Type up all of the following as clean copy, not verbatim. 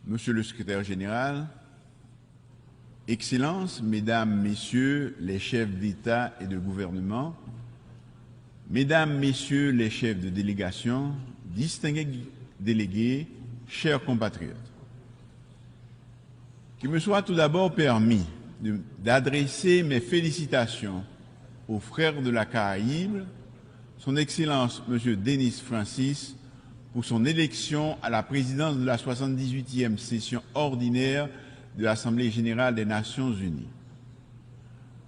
Monsieur le secrétaire général, Excellences, Mesdames, Messieurs les chefs d'État et de gouvernement, Mesdames, Messieurs les chefs de délégation, distingués délégués, chers compatriotes, qu'il me soit tout d'abord permis d'adresser mes félicitations aux frères de la Caraïbe, son Excellence M. Denis Francis, pour son élection à la présidence de la 78e session ordinaire de l'Assemblée générale des Nations unies.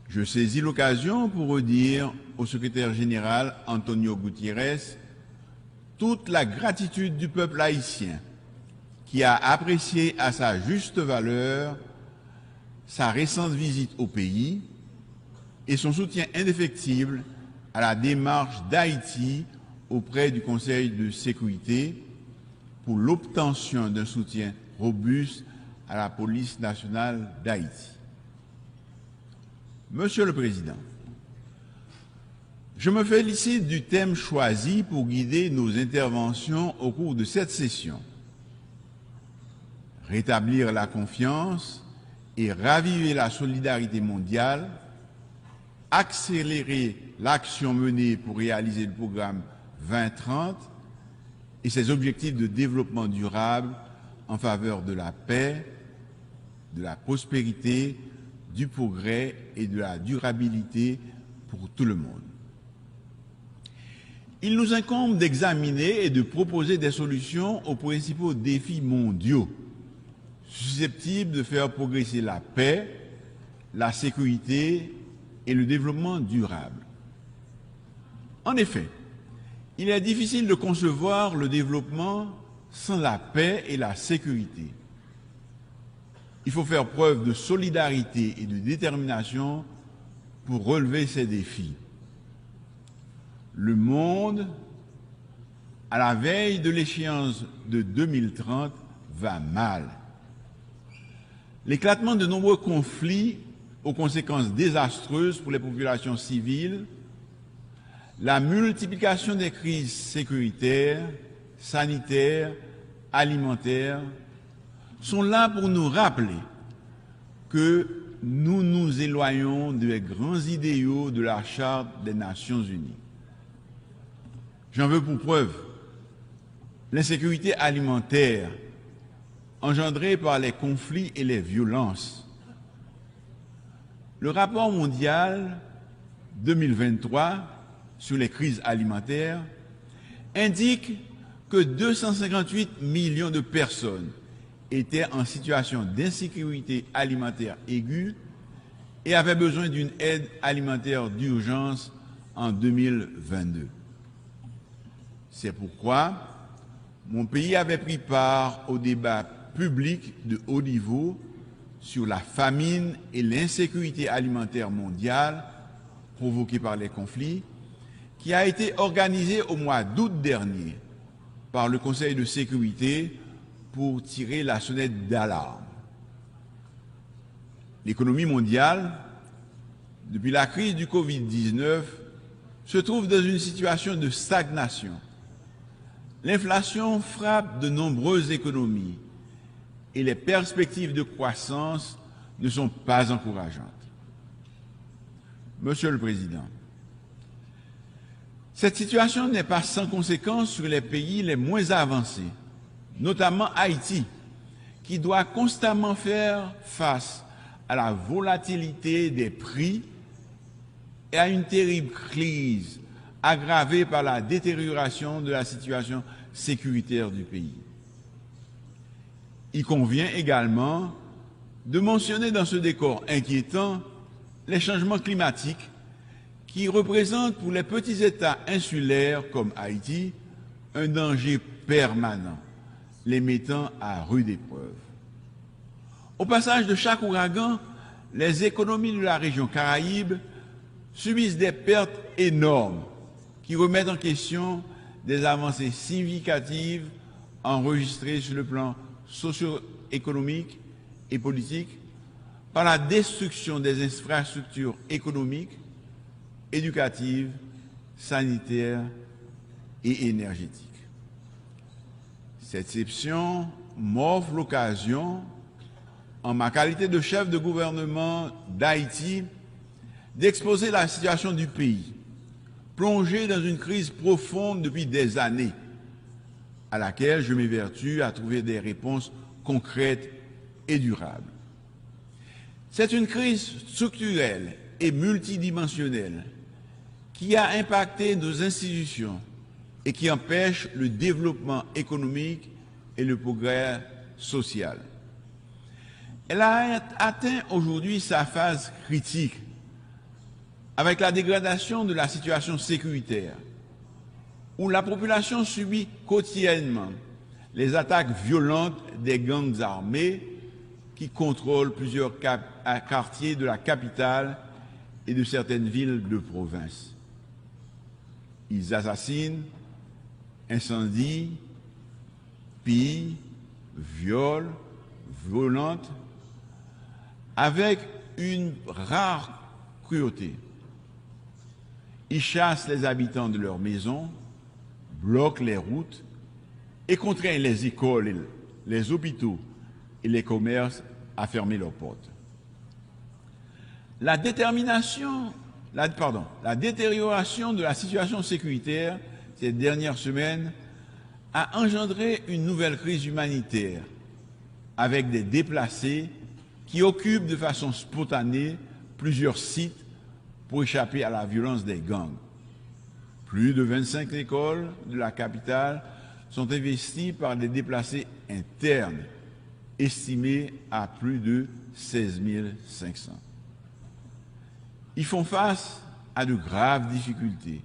Je saisis l'occasion pour redire au secrétaire général Antonio Gutiérrez toute la gratitude du peuple haïtien qui a apprécié à sa juste valeur sa récente visite au pays et son soutien indéfectible à la démarche d'Haïti auprès du Conseil de sécurité pour l'obtention d'un soutien robuste à la police nationale d'Haïti. Monsieur le Président, je me félicite du thème choisi pour guider nos interventions au cours de cette session. Rétablir la confiance et raviver la solidarité mondiale, accélérer l'action menée pour réaliser le programme 2030 et ses objectifs de développement durable en faveur de la paix, de la prospérité, du progrès et de la durabilité pour tout le monde. Il nous incombe d'examiner et de proposer des solutions aux principaux défis mondiaux susceptibles de faire progresser la paix, la sécurité et le développement durable. En effet, il est difficile de concevoir le développement sans la paix et la sécurité. Il faut faire preuve de solidarité et de détermination pour relever ces défis. Le monde, à la veille de l'échéance de 2030, va mal. L'éclatement de nombreux conflits aux conséquences désastreuses pour les populations civiles, la multiplication des crises sécuritaires, sanitaires, alimentaires, sont là pour nous rappeler que nous nous éloignons des grands idéaux de la Charte des Nations unies. J'en veux pour preuve l'insécurité alimentaire engendrée par les conflits et les violences. Le rapport mondial 2023 sur les crises alimentaires indique que 258 millions de personnes étaient en situation d'insécurité alimentaire aiguë et avaient besoin d'une aide alimentaire d'urgence en 2022. C'est pourquoi mon pays avait pris part au débat public de haut niveau sur la famine et l'insécurité alimentaire mondiale provoquée par les conflits, qui a été organisé au mois d'août dernier par le Conseil de sécurité pour tirer la sonnette d'alarme. L'économie mondiale, depuis la crise du Covid-19, se trouve dans une situation de stagnation. L'inflation frappe de nombreuses économies et les perspectives de croissance ne sont pas encourageantes. Monsieur le Président, cette situation n'est pas sans conséquence sur les pays les moins avancés, notamment Haïti, qui doit constamment faire face à la volatilité des prix et à une terrible crise aggravée par la détérioration de la situation sécuritaire du pays. Il convient également de mentionner dans ce décor inquiétant les changements climatiques qui représentent pour les petits États insulaires comme Haïti un danger permanent, les mettant à rude épreuve. Au passage de chaque ouragan, les économies de la région Caraïbe subissent des pertes énormes qui remettent en question des avancées significatives enregistrées sur le plan socio-économique et politique par la destruction des infrastructures économiques, éducatives, sanitaires et énergétiques. Cette section m'offre l'occasion, en ma qualité de chef de gouvernement d'Haïti, d'exposer la situation du pays, plongé dans une crise profonde depuis des années, à laquelle je m'évertue à trouver des réponses concrètes et durables. C'est une crise structurelle et multidimensionnelle qui a impacté nos institutions et qui empêche le développement économique et le progrès social. Elle a atteint aujourd'hui sa phase critique avec la dégradation de la situation sécuritaire, où la population subit quotidiennement les attaques violentes des gangs armés qui contrôlent plusieurs quartiers de la capitale et de certaines villes de province. Ils assassinent, incendient, pillent, violent, violentent, avec une rare cruauté. Ils chassent les habitants de leurs maisons, bloquent les routes et contraignent les écoles, les hôpitaux et les commerces à fermer leurs portes. La détérioration de la situation sécuritaire ces dernières semaines a engendré une nouvelle crise humanitaire avec des déplacés qui occupent de façon spontanée plusieurs sites pour échapper à la violence des gangs. Plus de 25 écoles de la capitale sont investies par des déplacés internes, estimés à plus de 16 500. Ils font face à de graves difficultés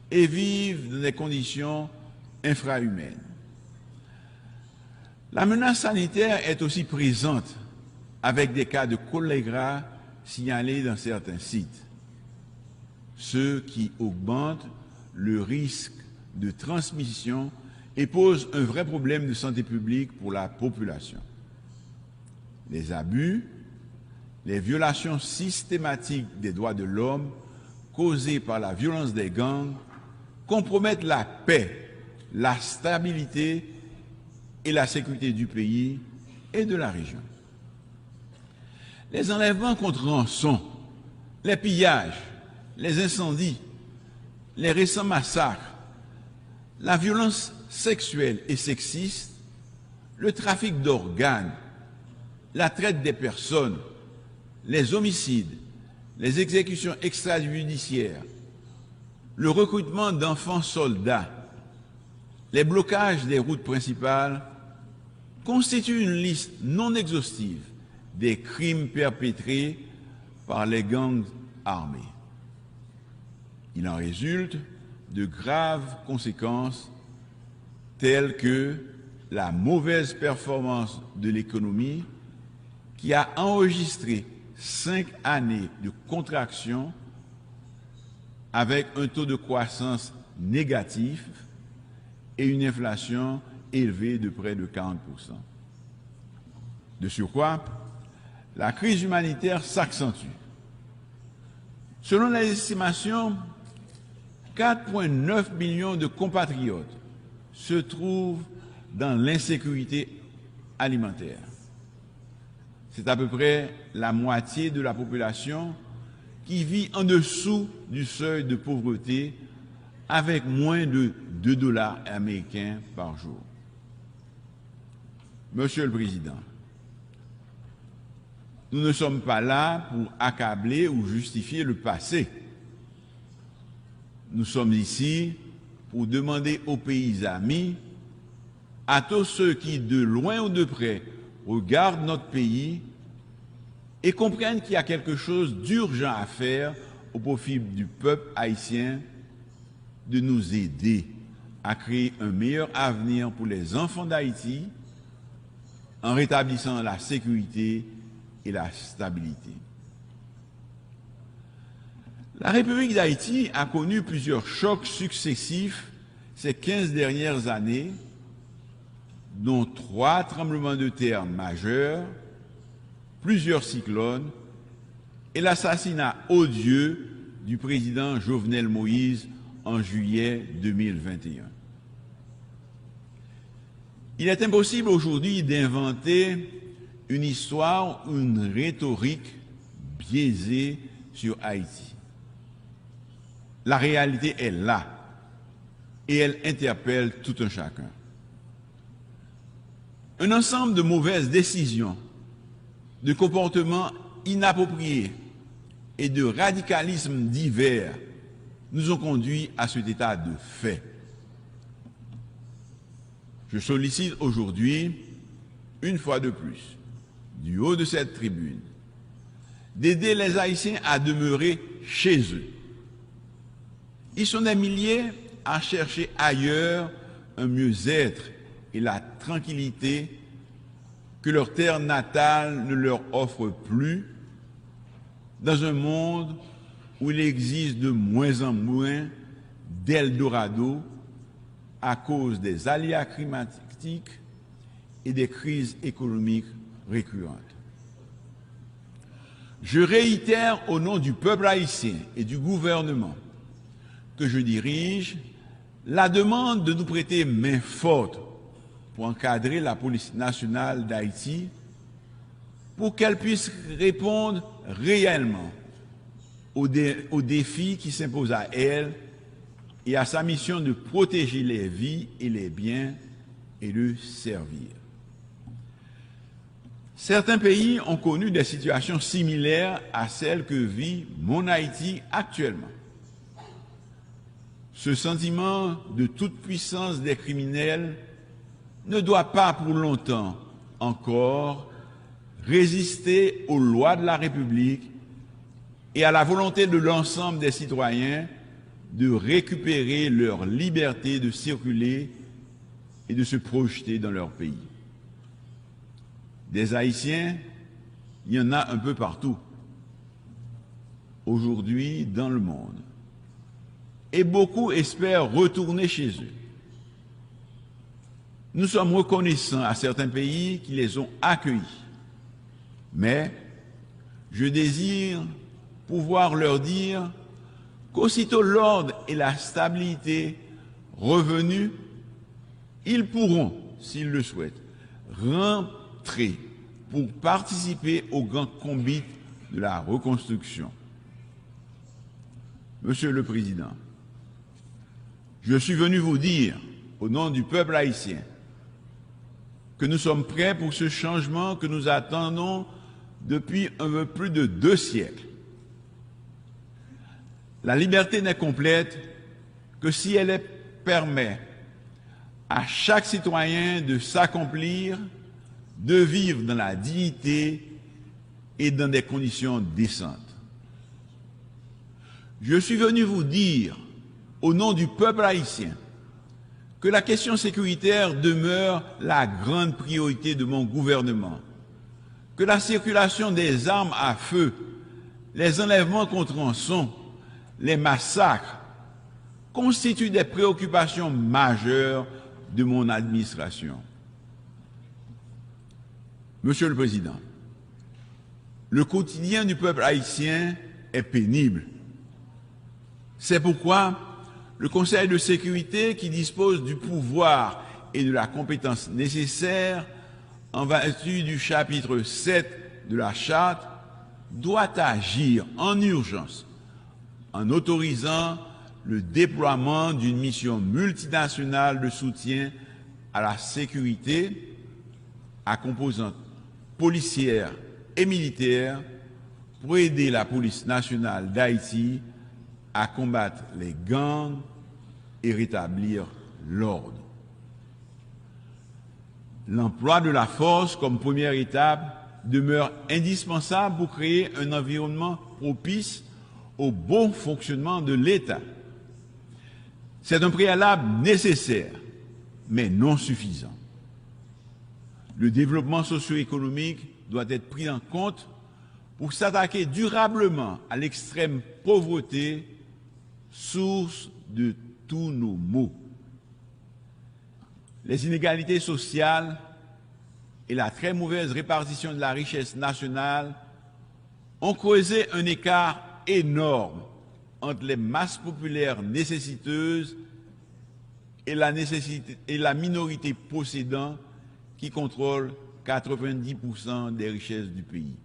et vivent dans des conditions infrahumaines. La menace sanitaire est aussi présente avec des cas de choléra signalés dans certains sites, ce qui augmente le risque de transmission et pose un vrai problème de santé publique pour la population. Les abus, les violations systématiques des droits de l'homme causées par la violence des gangs compromettent la paix, la stabilité et la sécurité du pays et de la région. Les enlèvements contre rançon, les pillages, les incendies, les récents massacres, la violence sexuelle et sexiste, le trafic d'organes, la traite des personnes, les homicides, les exécutions extrajudiciaires, le recrutement d'enfants soldats, les blocages des routes principales constituent une liste non exhaustive des crimes perpétrés par les gangs armés. Il en résulte de graves conséquences telles que la mauvaise performance de l'économie qui a enregistré 5 années de contraction avec un taux de croissance négatif et une inflation élevée de près de 40%. De surcroît, la crise humanitaire s'accentue. Selon les estimations, 4,9 millions de compatriotes se trouvent dans l'insécurité alimentaire. C'est à peu près la moitié de la population qui vit en dessous du seuil de pauvreté avec moins de 2 dollars américains par jour. Monsieur le Président, nous ne sommes pas là pour accabler ou justifier le passé. Nous sommes ici pour demander aux pays amis, à tous ceux qui, de loin ou de près, regardent notre pays et comprennent qu'il y a quelque chose d'urgent à faire au profit du peuple haïtien, de nous aider à créer un meilleur avenir pour les enfants d'Haïti en rétablissant la sécurité et la stabilité. La République d'Haïti a connu plusieurs chocs successifs ces 15 dernières années, dont 3 tremblements de terre majeurs, plusieurs cyclones et l'assassinat odieux du président Jovenel Moïse en juillet 2021. Il est impossible aujourd'hui d'inventer une histoire ou une rhétorique biaisée sur Haïti. La réalité est là et elle interpelle tout un chacun. Un ensemble de mauvaises décisions, de comportements inappropriés et de radicalismes divers nous ont conduits à cet état de fait. Je sollicite aujourd'hui, une fois de plus, du haut de cette tribune, d'aider les Haïtiens à demeurer chez eux. Ils sont des milliers à chercher ailleurs un mieux-être et la tranquillité que leur terre natale ne leur offre plus, dans un monde où il existe de moins en moins d'Eldorado à cause des aléas climatiques et des crises économiques récurrentes. Je réitère au nom du peuple haïtien et du gouvernement que je dirige la demande de nous prêter main forte pour encadrer la police nationale d'Haïti pour qu'elle puisse répondre réellement aux défis qui s'imposent à elle et à sa mission de protéger les vies et les biens et de servir. Certains pays ont connu des situations similaires à celles que vit mon Haïti actuellement. Ce sentiment de toute puissance des criminels ne doit pas pour longtemps encore résister aux lois de la République et à la volonté de l'ensemble des citoyens de récupérer leur liberté de circuler et de se projeter dans leur pays. Des Haïtiens, il y en a un peu partout, aujourd'hui dans le monde. Et beaucoup espèrent retourner chez eux. Nous sommes reconnaissants à certains pays qui les ont accueillis. Mais je désire pouvoir leur dire qu'aussitôt l'ordre et la stabilité revenus, ils pourront, s'ils le souhaitent, rentrer pour participer au grand combat de la reconstruction. Monsieur le Président, je suis venu vous dire, au nom du peuple haïtien, que nous sommes prêts pour ce changement que nous attendons depuis un peu plus de 2 siècles. La liberté n'est complète que si elle permet à chaque citoyen de s'accomplir, de vivre dans la dignité et dans des conditions décentes. Je suis venu vous dire, au nom du peuple haïtien, que la question sécuritaire demeure la grande priorité de mon gouvernement, que la circulation des armes à feu, les enlèvements contre rançon, les massacres constituent des préoccupations majeures de mon administration. Monsieur le Président, le quotidien du peuple haïtien est pénible. C'est pourquoi le Conseil de sécurité, qui dispose du pouvoir et de la compétence nécessaires en vertu du chapitre 7 de la Charte, doit agir en urgence en autorisant le déploiement d'une mission multinationale de soutien à la sécurité à composante policière et militaire pour aider la police nationale d'Haïti à combattre les gangs et rétablir l'ordre. L'emploi de la force comme première étape demeure indispensable pour créer un environnement propice au bon fonctionnement de l'État. C'est un préalable nécessaire, mais non suffisant. Le développement socio-économique doit être pris en compte pour s'attaquer durablement à l'extrême pauvreté, source de tous nos maux. Les inégalités sociales et la très mauvaise répartition de la richesse nationale ont creusé un écart énorme entre les masses populaires nécessiteuses et la minorité possédant qui contrôle 90% des richesses du pays.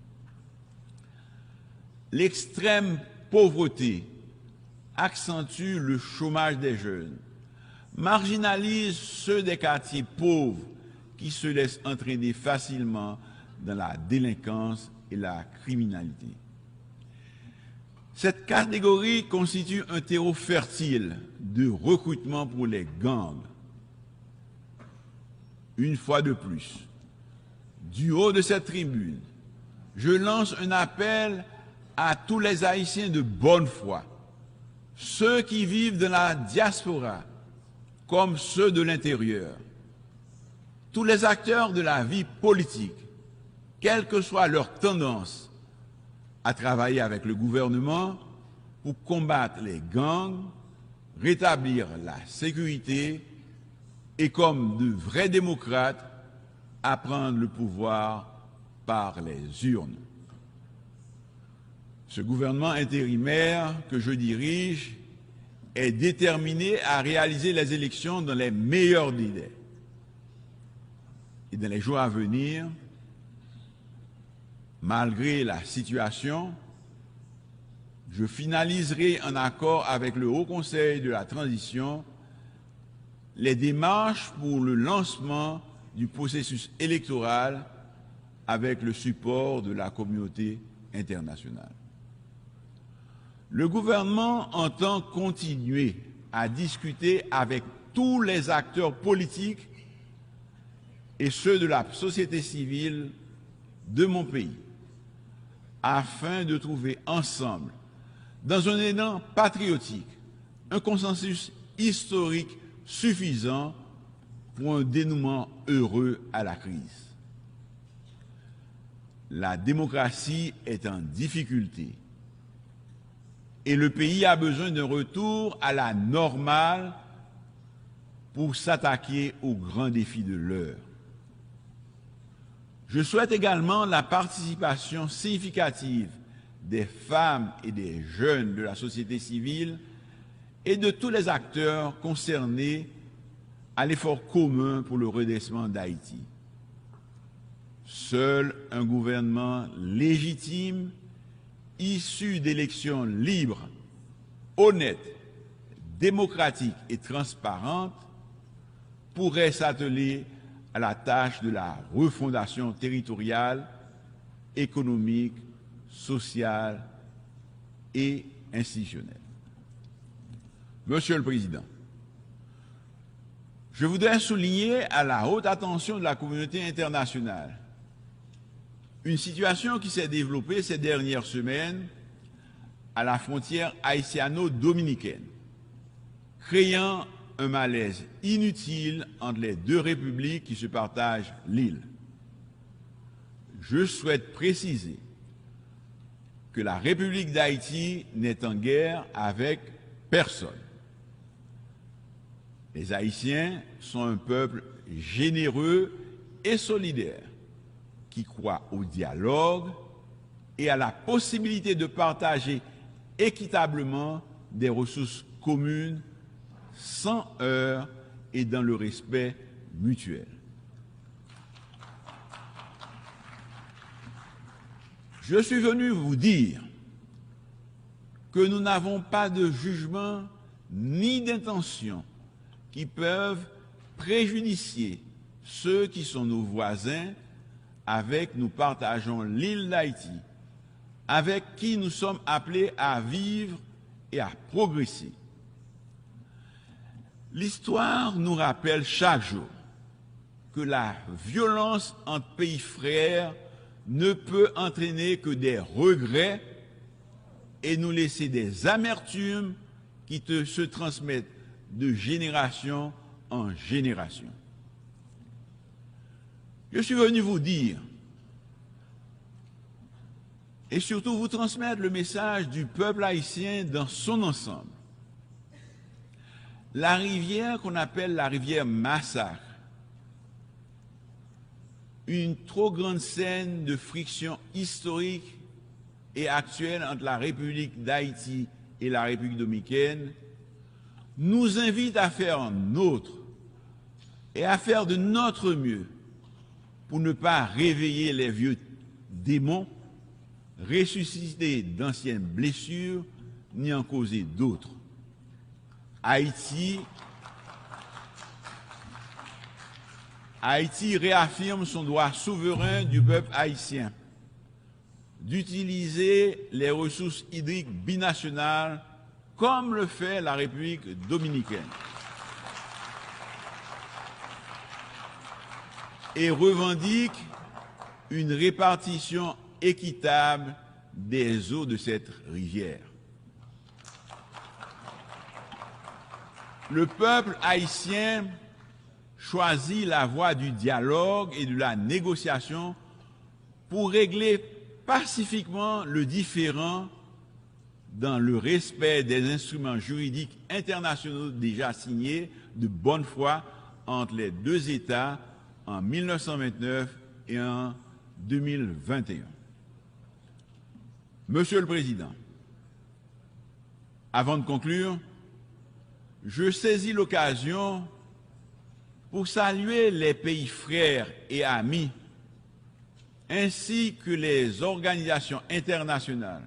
L'extrême pauvreté accentue le chômage des jeunes, marginalise ceux des quartiers pauvres qui se laissent entraîner facilement dans la délinquance et la criminalité. Cette catégorie constitue un terreau fertile de recrutement pour les gangs. Une fois de plus, du haut de cette tribune, je lance un appel à tous les Haïtiens de bonne foi, ceux qui vivent dans la diaspora comme ceux de l'intérieur, tous les acteurs de la vie politique, quelle que soit leur tendance, à travailler avec le gouvernement pour combattre les gangs, rétablir la sécurité et, comme de vrais démocrates, à prendre le pouvoir par les urnes. Ce gouvernement intérimaire que je dirige est déterminé à réaliser les élections dans les meilleurs délais. Et dans les jours à venir, malgré la situation, je finaliserai en accord avec le Haut Conseil de la Transition les démarches pour le lancement du processus électoral avec le support de la communauté internationale. Le gouvernement entend continuer à discuter avec tous les acteurs politiques et ceux de la société civile de mon pays, afin de trouver ensemble, dans un élan patriotique, un consensus historique suffisant pour un dénouement heureux à la crise. La démocratie est en difficulté et le pays a besoin d'un retour à la normale pour s'attaquer aux grands défis de l'heure. Je souhaite également la participation significative des femmes et des jeunes de la société civile et de tous les acteurs concernés à l'effort commun pour le redressement d'Haïti. Seul un gouvernement légitime, issu d'élections libres, honnêtes, démocratiques et transparentes, pourrait s'atteler à la tâche de la refondation territoriale, économique, sociale et institutionnelle. Monsieur le Président, je voudrais souligner à la haute attention de la communauté internationale une situation qui s'est développée ces dernières semaines à la frontière haïtiano-dominicaine, créant un malaise inutile entre les deux républiques qui se partagent l'île. Je souhaite préciser que la République d'Haïti n'est en guerre avec personne. Les Haïtiens sont un peuple généreux et solidaire qui croit au dialogue et à la possibilité de partager équitablement des ressources communes sans heurts et dans le respect mutuel. Je suis venu vous dire que nous n'avons pas de jugement ni d'intention qui peuvent préjudicier ceux qui sont nos voisins, avec nous partageons l'île d'Haïti, avec qui nous sommes appelés à vivre et à progresser. L'histoire nous rappelle chaque jour que la violence entre pays frères ne peut entraîner que des regrets et nous laisser des amertumes qui se transmettent de génération en génération. Je suis venu vous dire et surtout vous transmettre le message du peuple haïtien dans son ensemble. La rivière qu'on appelle la rivière Massacre, une trop grande scène de friction historique et actuelle entre la République d'Haïti et la République dominicaine, nous invite à faire nôtre et à faire de notre mieux pour ne pas réveiller les vieux démons, ressusciter d'anciennes blessures, ni en causer d'autres. Haïti réaffirme son droit souverain du peuple haïtien d'utiliser les ressources hydriques binationales comme le fait la République dominicaine et revendique une répartition équitable des eaux de cette rivière. Le peuple haïtien choisit la voie du dialogue et de la négociation pour régler pacifiquement le différend dans le respect des instruments juridiques internationaux déjà signés de bonne foi entre les deux États en 1929 et en 2021. Monsieur le Président, avant de conclure, je saisis l'occasion pour saluer les pays frères et amis ainsi que les organisations internationales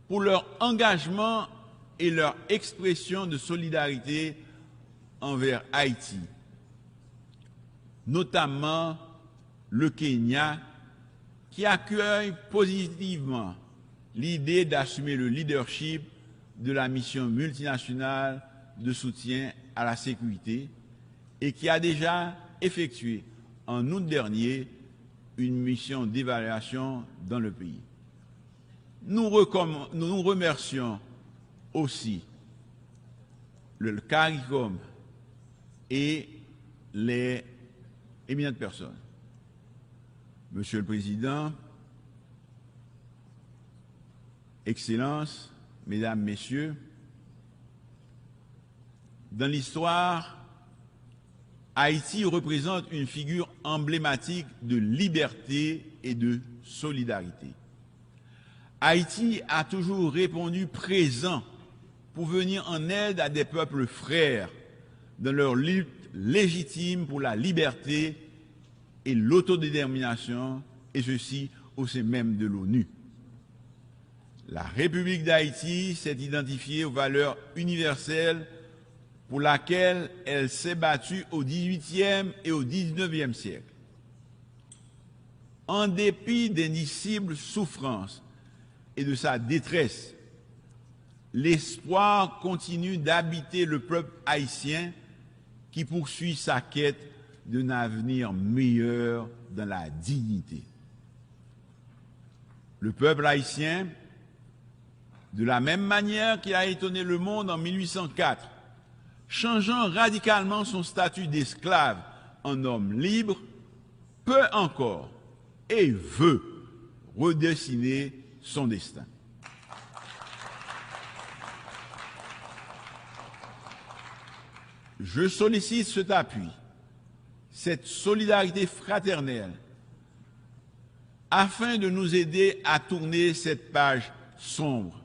pour leur engagement et leur expression de solidarité envers Haïti, notamment le Kenya, qui accueille positivement l'idée d'assumer le leadership de la mission multinationale de soutien à la sécurité et qui a déjà effectué en août dernier une mission d'évaluation dans le pays. Nous remercions aussi le CARICOM et les éminentes personnes. Monsieur le Président, Excellences, Mesdames, Messieurs, dans l'histoire, Haïti représente une figure emblématique de liberté et de solidarité. Haïti a toujours répondu présent pour venir en aide à des peuples frères dans leur lutte légitime pour la liberté et l'autodétermination, et ceci au sein même de l'ONU. La République d'Haïti s'est identifiée aux valeurs universelles pour laquelle elle s'est battue au XVIIIe et au XIXe siècle. En dépit d'indicibles souffrances et de sa détresse, l'espoir continue d'habiter le peuple haïtien qui poursuit sa quête d'un avenir meilleur dans la dignité. Le peuple haïtien, de la même manière qu'il a étonné le monde en 1804, changeant radicalement son statut d'esclave en homme libre, peut encore et veut redessiner son destin. Je sollicite cet appui, cette solidarité fraternelle, afin de nous aider à tourner cette page sombre